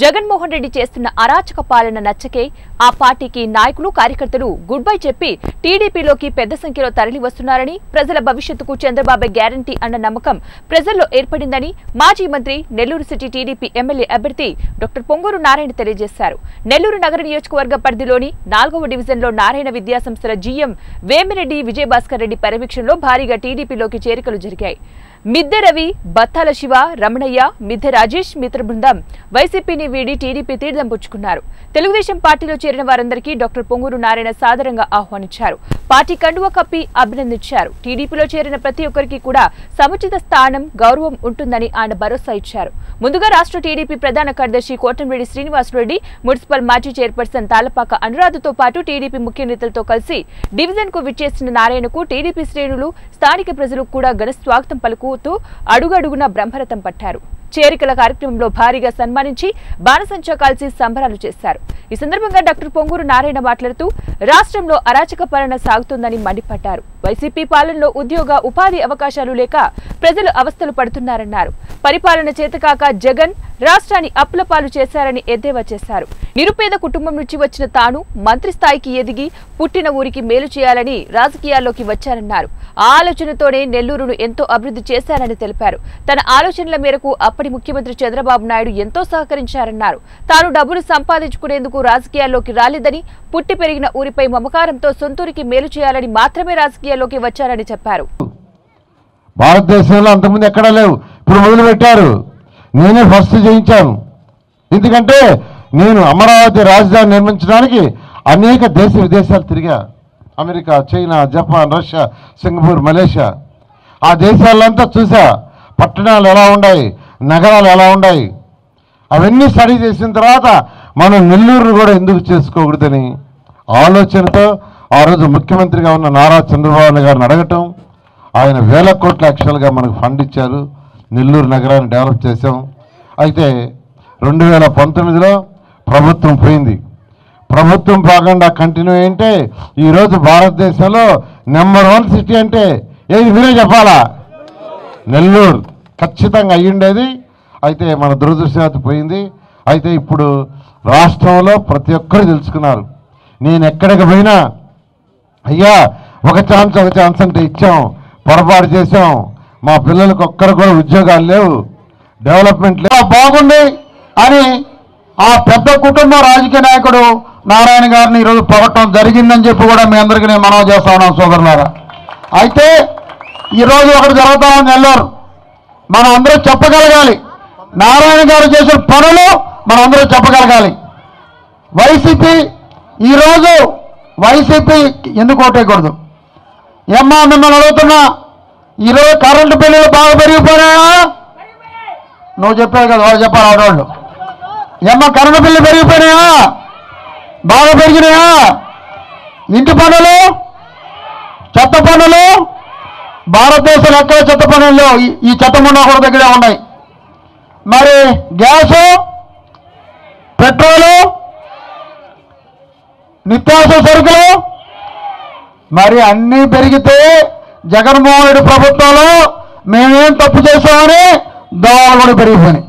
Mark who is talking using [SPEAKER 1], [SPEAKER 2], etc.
[SPEAKER 1] జగన్మోహన్ రెడ్డి చేస్తున్న అరాచక పాలన నచ్చకే ఆ పార్టీకి నాయకులు కార్యకర్తలు గుడ్ బై చెప్పి టీడీపీలోకి పెద్ద సంఖ్యలో తరలి వస్తున్నారని, ప్రజల భవిష్యత్తుకు చంద్రబాబు గ్యారంటీ అన్న నమ్మకం ప్రజల్లో ఏర్పడిందని మాజీ మంత్రి నెల్లూరు సిటీ టీడీపీ ఎమ్మెల్యే అభ్యర్థి డాక్టర్ పొంగూరు నారాయణ తెలియజేశారు. నెల్లూరు నగర నియోజకవర్గ పరిధిలోని 4వ డివిజన్లో నారాయణ విద్యాసంస్థల జీఎం వేమిరెడ్డి విజయభాస్కర్ రెడ్డి పర్యవేక్షణలో భారీగా టీడీపీలోకి చేరికలు జరిగాయి. మిద్దె రవి, బత్తాల శివ, రమణయ్య, మిద్దె రాజేష్ మిత్ర బృందం వైసీపీని వీడి టీడీపీ తీర్థం పుచ్చుకున్నారు. తెలుగుదేశం పార్టీలో చేరిన వారందరికీ డాక్టర్ పొంగూరు నారాయణ సాదరంగా ఆహ్వానించారు. పార్టీ కండువా కప్పి అభినందించారు. టీడీపీలో చేరిన ప్రతి ఒక్కరికి కూడా సముచిత స్థానం, గౌరవం ఉంటుందని ఆయన భరోసా ఇచ్చారు. ముందుగా రాష్ట్ర టీడీపీ ప్రధాన కార్యదర్శి కోటంరెడ్డి శ్రీనివాసరెడ్డి, మున్సిపల్ మాజీ చైర్పర్సన్ తాళ్లపాక అనురాధతో పాటు టీడీపీ ముఖ్య నేతలతో కలిసి డివిజన్ కు విచ్చేసిన నారాయణకు టీడీపీ శ్రేణులు, స్థానిక ప్రజలు కూడా ఘన స్వాగతం పలుకుతూ అడుగడుగున బ్రహ్మరథం పట్టారు. చేరికల కార్యక్రమంలో భారీగా సన్మానించి బాణసంచా కాల్చి సంబరాలు చేశారు. ఈ సందర్భంగా డాక్టర్ పొంగూరు నారాయణ మాట్లాడుతూ రాష్ట్రంలో అరాచక పాలన సాగుతోందని మండిపడ్డారు. వైసీపీ పాలనలో ఉద్యోగ, ఉపాధి అవకాశాలు లేక ప్రజలు అవస్థలు పడుతున్నారన్నారు. పరిపాలన చేతకాక జగన్ రాష్ట్రాన్ని అప్పులపాలు చేశారని ఎద్దేవా చేశారు. నిరుపేద కుటుంబం నుంచి వచ్చిన తాను మంత్రి స్థాయికి ఎదిగి పుట్టిన ఊరికి మేలు చేయాలని రాజకీయాల్లోకి వచ్చారన్నారు. ఆ ఆలోచనతోనే నెల్లూరును ఎంతో అభివృద్ధి చేశారని తెలిపారు. తన ఆలోచనల మేరకు అప్పటి ముఖ్యమంత్రి చంద్రబాబు నాయుడు ఎంతో సహకరించారన్నారు. తాను డబ్బులు సంపాదించుకునేందుకు రాజకీయాల్లోకి రాలేదని, పుట్టి పెరిగిన ఊరిపై మమకారంతో సొంతూరికి మేలు చేయాలని మాత్రమే రాజకీయాల్లోకి వచ్చారని చెప్పారు.
[SPEAKER 2] భారతదేశంలో అంతకుముందు ఎక్కడా లేవు, ఇప్పుడు మొదలు పెట్టారు. నేనే ఫస్ట్ చేయించాను. ఎందుకంటే నేను అమరావతి రాజధాని నిర్మించడానికి అనేక దేశ విదేశాలు తిరిగా. America, China, Japan, Russia, Singapore, Malaysia, ఆ దేశాలంతా చూసా. పట్టణాలు ఎలా ఉన్నాయి, నగరాలు ఎలా ఉన్నాయి, అవన్నీ స్టడీ చేసిన తర్వాత మనం నెల్లూరు కూడా ఎందుకు చేసుకోకూడదని ఆలోచనతో ఆ రోజు ముఖ్యమంత్రిగా ఉన్న నారా చంద్రబాబు గారిని అడగటం, ఆయన వేల కోట్ల యాక్చువల్గా మనకు ఫండ్ ఇచ్చారు. నెల్లూరు నగరాన్ని డెవలప్ చేసాం. అయితే 2019లో ప్రభుత్వం పోయింది. ప్రభుత్వం కాకుండా కంటిన్యూ అయింటే ఈరోజు భారతదేశంలో నెంబర్ 1 సిటీ అంటే ఏది మీరే చెప్పాలా? నెల్లూరు ఖచ్చితంగా అయ్యుండేది. అయితే మన దురదృష్టవశాత్తు పోయింది. అయితే ఇప్పుడు రాష్ట్రంలో ప్రతి ఒక్కరు తెలుసుకున్నారు. నేను ఎక్కడికి పోయినా అయ్యా ఒక ఛాన్స్ అంటే ఇచ్చాం, పొరపాటు చేసాం, మా పిల్లలకు ఒక్కరు కూడా ఉద్యోగాలు లేవు, డెవలప్మెంట్ లేవు, బాగుంది అని ఆ పెద్ద కుటుంబ రాజకీయ నాయకుడు నారాయణ గారిని ఈరోజు పొగట్టడం జరిగిందని చెప్పి కూడా మీ అందరికీ నేను మనవి చేస్తా ఉన్నాను సోదరులారా. అయితే ఈరోజు ఒకటి జరుగుతా ఉంది నెల్లూరు. మనం అందరూ చెప్పగలగాలి, నారాయణ గారు చేసిన పనులు మనం అందరూ చెప్పగలగాలి. వైసీపీ ఈరోజు వైసీపీ ఎందుకు ఓటేయకూడదు? ఏమ్మా మిమ్మల్ని అడుగుతున్నా, ఈరోజు కరెంటు బిల్లులు బాగా పెరిగిపోయినాయా? నువ్వు చెప్పావు కదా, వాళ్ళు చెప్పాలి ఆడవాళ్ళు. ఏమ్మా కరెంటు బిల్లు పెరిగిపోయినాయా? బాగా పెరిగినాయా? ఇంటి పనులు, చెత్త పనులు, భారతదేశంలో ఎక్కడ చెత్త పనుల్లో ఈ చెత్త ముండా దగ్గరే ఉన్నాయి. మరి గ్యాసు, పెట్రోలు, నిత్యావసర సరుకులు మరి అన్నీ పెరిగితే జగన్మోహన్ రెడ్డి ప్రభుత్వంలో మేమేం తప్పు చేసామని దోవలు కూడా పెరిగిపోయినాయి.